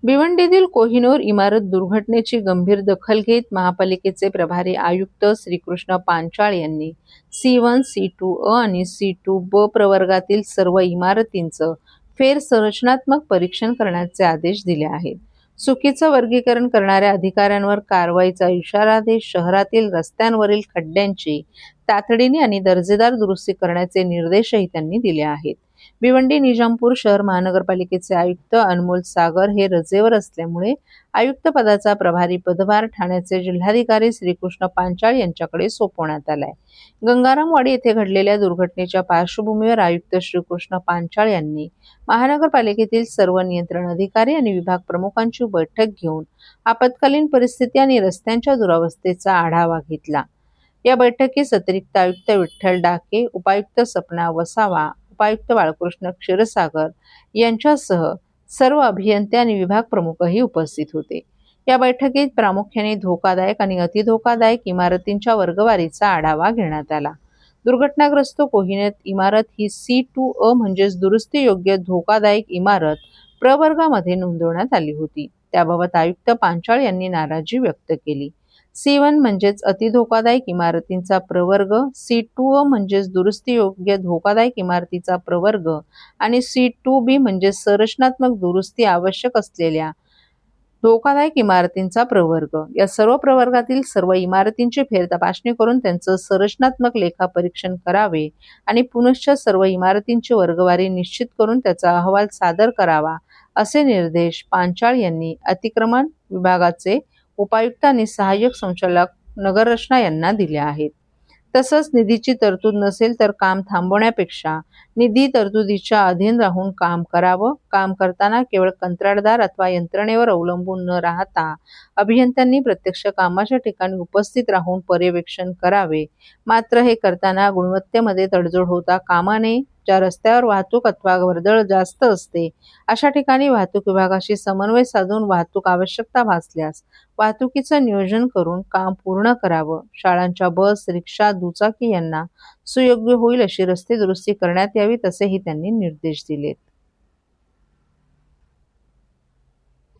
भिवंडीतील कोहिनूर इमारत दुर्घटनेची गंभीर दखल घेत महापालिकेचे प्रभारी आयुक्त श्रीकृष्ण पांचाळ यांनी C1, C2 अ आणि C2 ब प्रवर्गातील सर्व इमारतींचं फेरसंरचनात्मक परीक्षण करण्याचे आदेश दिले आहेत. चुकीचं वर्गीकरण करणाऱ्या अधिकाऱ्यांवर कारवाईचा इशारा देत शहरातील रस्त्यांवरील खड्ड्यांची तातडीने आणि दर्जेदार दुरुस्ती करण्याचे निर्देशही त्यांनी दिले आहेत. भिवंडी निजामपूर शहर महानगरपालिकेचे आयुक्त अनमोल सागर हे रजेवर असल्यामुळे आयुक्त पदाचा प्रभारी पदभार ठाण्याचे जिल्हाधिकारी श्रीकृष्ण पांचाळ यांच्याकडे सोपवण्यात आलाय. गंगारामवाडी येथे घडलेल्या दुर्घटनेच्या पार्श्वभूमीवर आयुक्त श्रीकृष्ण पांचाळ यांनी महानगरपालिकेतील सर्व नियंत्रण अधिकारी आणि विभाग प्रमुखांची बैठक घेऊन आपत्कालीन परिस्थिती आणि रस्त्यांच्या दुरावस्थेचा आढावा घेतला. या बैठकीस अतिरिक्त आयुक्त विठ्ठल डाके, उपायुक्त सपना वसावा, उपायुक्त बाळकृष्ण क्षीरसागर यांच्यासह सर्व अभियंते आणि विभाग प्रमुखही उपस्थित होते. या बैठकीत प्रामुख्याने धोकादायक आणि अतिधोकादायक इमारतींच्या वर्गवारीचा आढावा घेण्यात आला. दुर्घटनाग्रस्त कोहिनूर इमारत ही C2 अ म्हणजेच दुरुस्तीयोग्य धोकादायक इमारत प्रवर्गामध्ये नोंदवण्यात आली होती. त्याबाबत आयुक्त पांचाळ यांनी नाराजी व्यक्त केली. C1 म्हणजेच अतिधोकादायक इमारतींचा प्रवर्ग, C2 अ म्हणजेच दुरुस्तीयोग्य धोकादायक इमारतीचा प्रवर्ग आणि C2B म्हणजेच संरचनात्मक दुरुस्ती आवश्यक असलेल्या धोकादायक इमारतींचा प्रवर्ग या सर्व प्रवर्गातील सर्व इमारतींची फेरतपासणी करून त्यांचं संरचनात्मक लेखापरीक्षण करावे आणि पुनश्च सर्व इमारतींची वर्गवारी निश्चित करून त्याचा अहवाल सादर करावा असे निर्देश पांचाळ यांनी अतिक्रमण विभागाचे उपायुक्त आणि सहाय्यक संचालक नगररचना यांना दिले आहेत. तसंच निधीची तरतूद नसेल तर काम थांबवण्यापेक्षा निधी तरतुदीच्या अधीन राहून काम करावं. काम करताना केवळ कंत्राटदार अथवा यंत्रणेवर अवलंबून न राहता अभियंत्यांनी प्रत्यक्ष कामाच्या ठिकाणी उपस्थित राहून पर्यवेक्षण करावे. मात्र हे करताना गुणवत्तेमध्ये तडजोड होता कामा नये. ज्या रस्त्यावर वाहतूक अथवा वर्दळ जास्त असते अशा ठिकाणी वाहतूक विभागाशी समन्वय साधून वाहतूक आवश्यकता भासल्यास वाहतुकीचं नियोजन करून काम पूर्ण करावं. शाळांच्या बस, रिक्षा, दुचाकी यांना सुयोग्य होईल अशी रस्ते दुरुस्ती करण्यात यावी, तसेही त्यांनी निर्देश दिलेत.